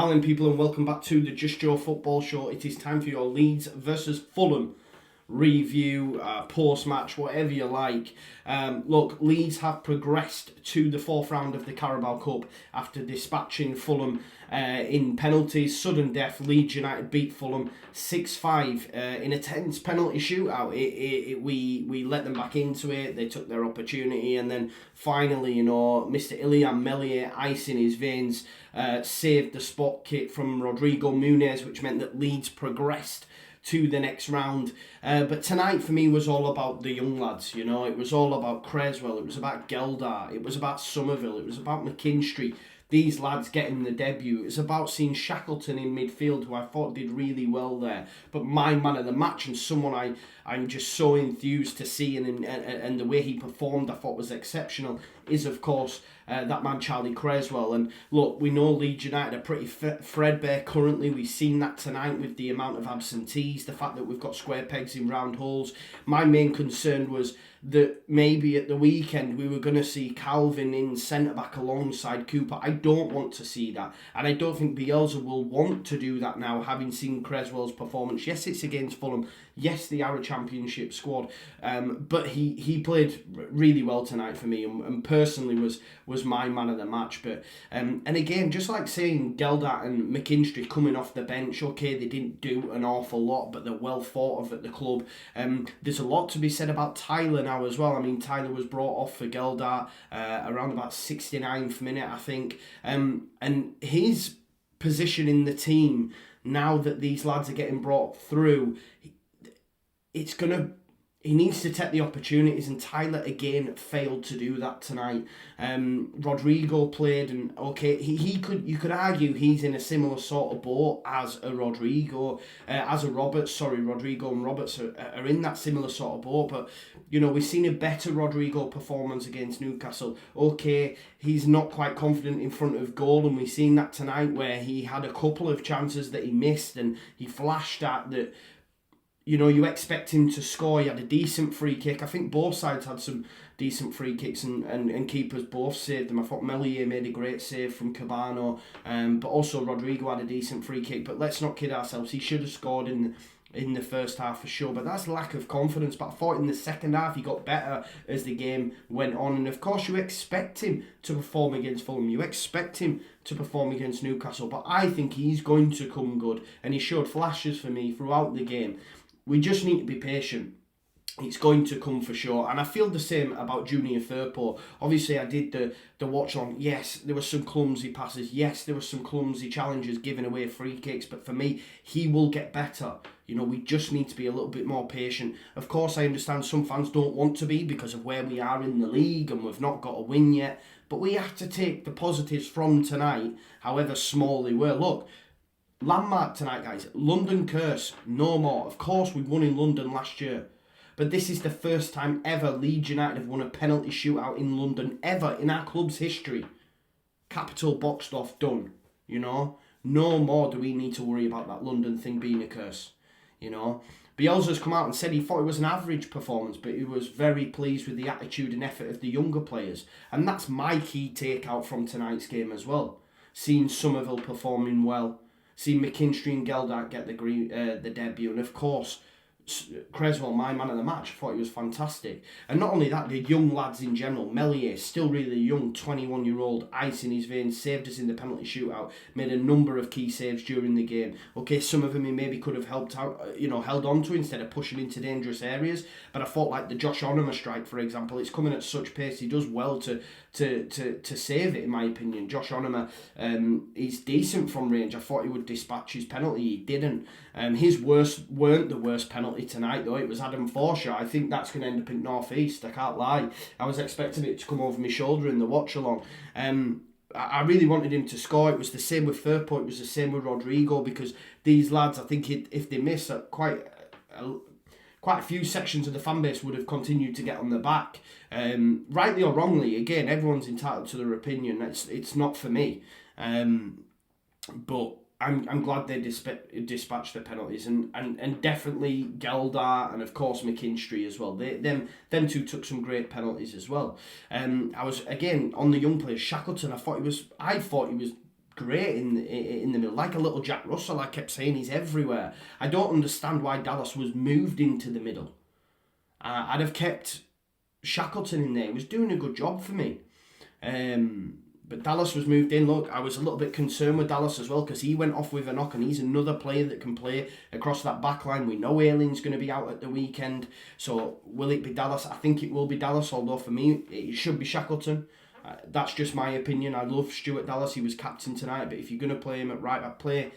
Hello people and welcome back to the Just Joe Football Show. It is time for your Leeds versus Fulham review, post-match, whatever you like. Look, Leeds have progressed to the fourth round of the Carabao Cup after dispatching Fulham in penalties. Sudden death, Leeds United beat Fulham 6-5 in a tense penalty shootout. We let them back into it, they took their opportunity, and then finally, Mr. Ilian Meslier, ice in his veins, saved the spot kick from Rodrigo Muniz, which meant that Leeds progressed to the next round. But tonight for me was all about the young lads, It was all about Creswell, it was about Geldart, it was about Somerville, it was about McKinstry. These lads getting the debut. It's about seeing Shackleton in midfield, who I thought did really well there. But my man of the match, and someone I'm just so enthused to see, and the way he performed I thought was exceptional, is of course that man Charlie Creswell. And look, we know Leeds United are pretty threadbare currently. We've seen that tonight with the amount of absentees, the fact that we've got square pegs in round holes. My main concern was that maybe at the weekend we were going to see Calvin in centre-back alongside Cooper. I don't want to see that. And I don't think Bielsa will want to do that now, having seen Creswell's performance. Yes, it's against Fulham. Yes, they are a championship squad. But he played really well tonight for me, and personally was my man of the match. But and again, just like saying Geldart and McKinstry coming off the bench, okay, they didn't do an awful lot, but they're well thought of at the club. There's a lot to be said about Tyler now as well. I mean, Tyler was brought off for Geldart around about 69th minute, I think. And his position in the team, now that these lads are getting brought through, he needs to take the opportunities, and Tyler again failed to do that tonight. Rodrigo played, and okay, you could argue he's in a similar sort of boat as a Rodrigo, as a Roberts. Sorry, Rodrigo and Roberts are in that similar sort of boat. But we've seen a better Rodrigo performance against Newcastle. Okay, he's not quite confident in front of goal, and we've seen that tonight where he had a couple of chances that he missed, and he flashed at that. You expect him to score. He had a decent free kick. I think both sides had some decent free kicks, and keepers both saved them. I thought Meslier made a great save from Cabano, but also Rodrigo had a decent free kick. But let's not kid ourselves. He should have scored in the first half for sure, but that's lack of confidence. But I thought in the second half he got better as the game went on, and of course you expect him to perform against Fulham, you expect him to perform against Newcastle, but I think he's going to come good, and he showed flashes for me throughout the game. We just need to be patient. It's going to come for sure. And I feel the same about Junior Firpo. Obviously, I did the watch on. Yes, there were some clumsy passes. Yes, there were some clumsy challenges, giving away free kicks. But for me, he will get better. We just need to be a little bit more patient. Of course, I understand some fans don't want to be because of where we are in the league and we've not got a win yet. But we have to take the positives from tonight, however small they were. Look, landmark tonight, guys. London curse, no more. Of course, we won in London last year. But this is the first time ever Leeds United have won a penalty shootout in London, ever in our club's history. Capital boxed off, done. No more do we need to worry about that London thing being a curse. Bielsa's come out and said he thought it was an average performance, but he was very pleased with the attitude and effort of the younger players. And that's my key takeout from tonight's game as well. Seeing Somerville performing well. See McKinstry and Geldart get the debut, and of course Creswell, my man of the match. I thought he was fantastic. And not only that, the young lads in general. Meslier, still really young, 21-year-old, ice in his veins, saved us in the penalty shootout, made a number of key saves during the game. Okay, some of them he maybe could have helped out, held on to instead of pushing into dangerous areas. But I thought like the Josh Onoma strike, for example, it's coming at such pace. He does well to save it, in my opinion. Josh Onoma is decent from range. I thought he would dispatch his penalty. He didn't. His worst weren't the worst penalty tonight, though. It was Adam Forshaw. I think that's going to end up in North East. I can't lie. I was expecting it to come over my shoulder in the watch along. I really wanted him to score. It was the same with Firpo. It was the same with Rodrigo, because these lads, I think if they miss quite a few sections of the fan base would have continued to get on the back. Rightly or wrongly, again, everyone's entitled to their opinion. It's not for me. But I'm glad they dispatched the penalties, and definitely Geldart and of course McKinstry as well. Them two took some great penalties as well. I was again on the young players. Shackleton, I thought he was great in the middle, like a little Jack Russell. I kept saying he's everywhere. I don't understand why Dallas was moved into the middle. I'd have kept Shackleton in there. He was doing a good job for me. But Dallas was moved in. Look, I was a little bit concerned with Dallas as well because he went off with a knock and he's another player that can play across that back line. We know Ayling's going to be out at the weekend. So will it be Dallas? I think it will be Dallas, although for me it should be Shackleton. That's just my opinion. I love Stuart Dallas. He was captain tonight. But if you're going to play him at right back, play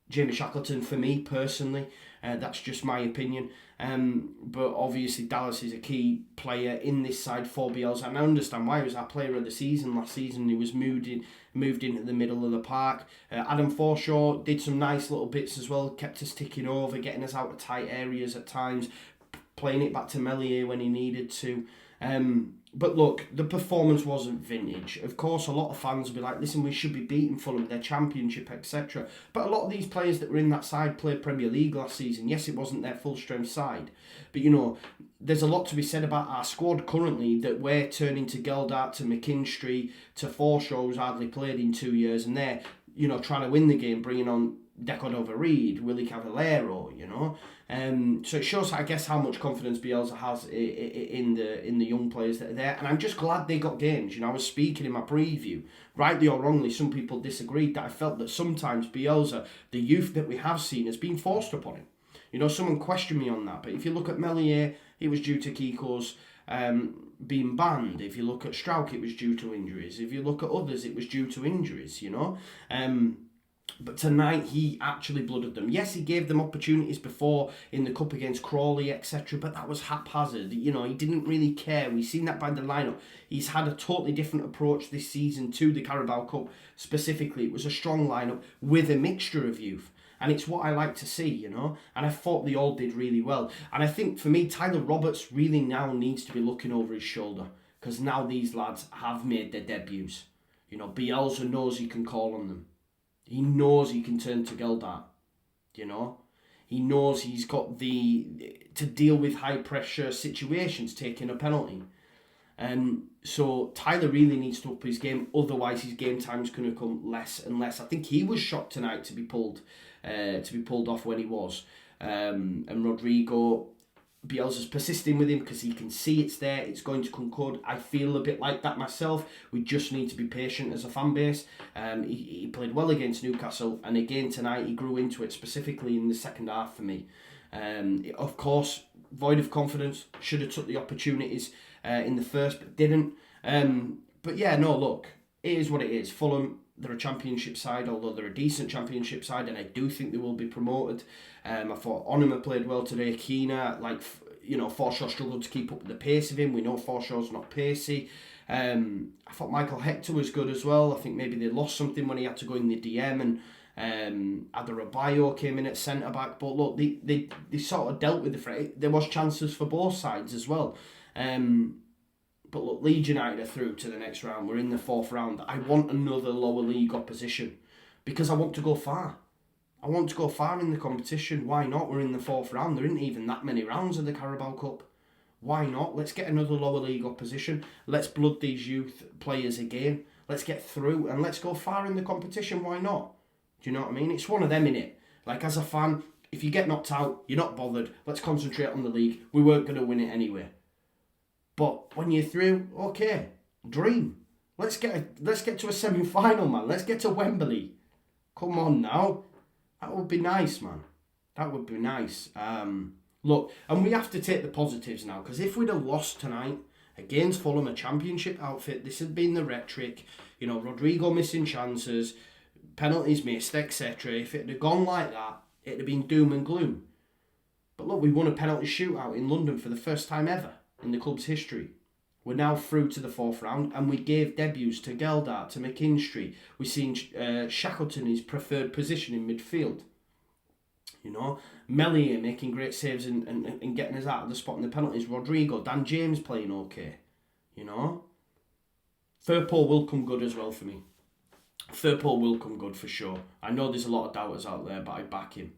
Jamie Shackleton for me personally. That's just my opinion. But obviously Dallas is a key player in this side for Bielsa, and I understand why. He was our player of the season last season. He was moved into the middle of the park. Adam Forshaw did some nice little bits as well, kept us ticking over, getting us out of tight areas at times, playing it back to Meslier when he needed to. But look, the performance wasn't vintage. Of course, a lot of fans will be like, listen, we should be beating Fulham, their championship, etc. But a lot of these players that were in that side played Premier League last season. Yes, it wasn't their full-strength side. But, you know, there's a lot to be said about our squad currently that we're turning to Geldart, to McKinstry, to Forshaw, who's hardly played in 2 years, and they're, you know, trying to win the game, bringing on Decordova-Reid, Willie Cavallero, you know. So it shows, I guess, how much confidence Bielsa has in the young players that are there, and I'm just glad they got games. You know, I was speaking in my preview, rightly or wrongly, some people disagreed that I felt that sometimes Bielsa, the youth that we have seen, has been forced upon him. You know, someone questioned me on that, but if you look at Meslier, it was due to Kiko's being banned. If you look at Strauch, it was due to injuries. If you look at others, it was due to injuries, you know. But tonight he actually blooded them. Yes, he gave them opportunities before in the cup against Crawley, etc. But that was haphazard. You know, he didn't really care. We've seen that by the lineup. He's had a totally different approach this season to the Carabao Cup specifically. It was a strong lineup with a mixture of youth. And it's what I like to see, you know. And I thought they all did really well. And I think, for me, Tyler Roberts really now needs to be looking over his shoulder. Because now these lads have made their debuts. You know, Bielsa knows he can call on them. He knows he can turn to Geldart, you know. He knows he's got to deal with high pressure situations, taking a penalty. So Tyler really needs to up his game, otherwise his game time's going to come less and less. I think he was shocked tonight to be pulled off when he was. And Rodrigo, Bielsa's persisting with him because he can see it's there, it's going to come good. I feel a bit like that myself. We just need to be patient as a fan base. He played well against Newcastle, and again tonight he grew into it, specifically in the second half for me. Of course, void of confidence, should have took the opportunities in the first, but didn't. But yeah, no, look, it is what it is. Fulham, they're a championship side, although they're a decent championship side, and I do think they will be promoted. I thought Onuma played well today. Keena, Forshaw struggled to keep up with the pace of him. We know Forshaw's not pacey. I thought Michael Hector was good as well. I think maybe they lost something when he had to go in the DM, and Adebayo came in at centre back. But look, they sort of dealt with the fray. There was chances for both sides as well. But look, Leeds United are through to the next round. We're in the fourth round. I want another lower league opposition because I want to go far. I want to go far in the competition. Why not? We're in the fourth round. There isn't even that many rounds of the Carabao Cup. Why not? Let's get another lower league opposition. Let's blood these youth players again. Let's get through and let's go far in the competition. Why not? Do you know what I mean? It's one of them, innit? Like, as a fan, if you get knocked out, you're not bothered. Let's concentrate on the league. We weren't going to win it anyway. But when you're through, okay, dream. Let's get to a semi-final, man. Let's get to Wembley. Come on now. That would be nice, man. That would be nice. Look, and we have to take the positives now, because if we'd have lost tonight against Fulham, a championship outfit, this had been the rhetoric. You know, Rodrigo missing chances, penalties missed, etc. If it had gone like that, it'd have been doom and gloom. But look, we won a penalty shootout in London for the first time ever in the club's history. We're now through to the fourth round, and we gave debuts to Geldart, to McKinstry. We've seen Shackleton his preferred position in midfield. You know, Meslier making great saves and getting us out of the spot in the penalties. Rodrigo, Dan James playing okay. You know, Firpo will come good as well for me. Firpo will come good for sure. I know there's a lot of doubters out there, but I back him.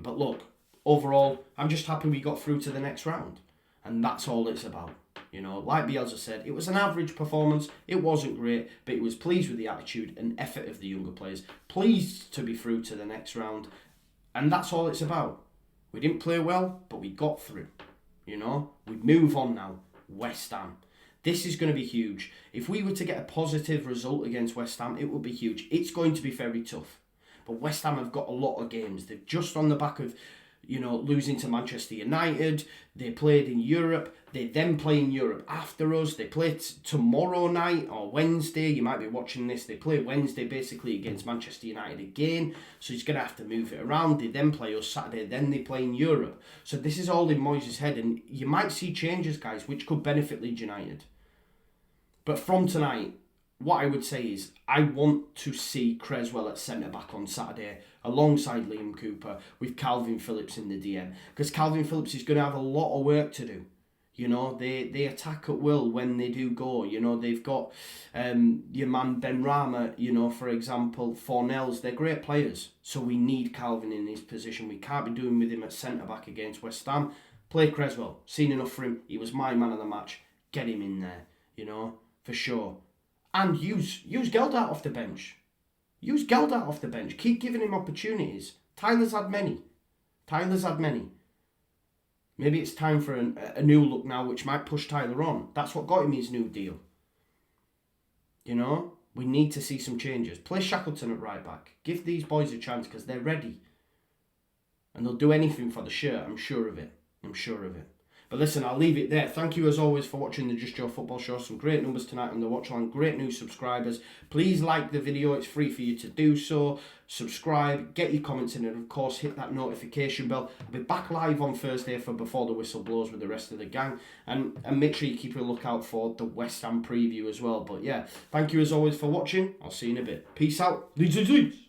But look, overall, I'm just happy we got through to the next round. And that's all it's about. You know, like Bielsa said, it was an average performance. It wasn't great, but he was pleased with the attitude and effort of the younger players. Pleased to be through to the next round. And that's all it's about. We didn't play well, but we got through. You know, we move on now. West Ham. This is going to be huge. If we were to get a positive result against West Ham, it would be huge. It's going to be very tough. But West Ham have got a lot of games. They're just on the back of, you know, losing to Manchester United. They played in Europe. They then play in Europe after us. They play tomorrow night or Wednesday. You might be watching this. They play Wednesday basically against Manchester United again. So he's going to have to move it around. They then play us Saturday. Then they play in Europe. So this is all in Moyes' head. And you might see changes, guys, which could benefit Leeds United. But from tonight, what I would say is I want to see Creswell at centre-back on Saturday alongside Liam Cooper with Calvin Phillips in the DM. Because Calvin Phillips is going to have a lot of work to do. You know, they attack at will when they do go. You know, they've got your man Ben Rama, you know, for example, Fornells. They're great players. So we need Calvin in his position. We can't be doing with him at centre-back against West Ham. Play Creswell. Seen enough for him. He was my man of the match. Get him in there, you know, for sure. And use Geldart off the bench. Use Geldart off the bench. Keep giving him opportunities. Tyler's had many. Maybe it's time for a new look now, which might push Tyler on. That's what got him his new deal. You know, we need to see some changes. Play Shackleton at right back. Give these boys a chance because they're ready. And they'll do anything for the shirt. I'm sure of it. But listen, I'll leave it there. Thank you as always for watching the Just Joe Football Show. Some great numbers tonight on the watch line. Great new subscribers. Please like the video. It's free for you to do so. Subscribe. Get your comments in. And of course, hit that notification bell. I'll be back live on Thursday for Before the Whistle Blows with the rest of the gang. And make sure you keep a lookout for the West Ham preview as well. But yeah, thank you as always for watching. I'll see you in a bit. Peace out. Leeds.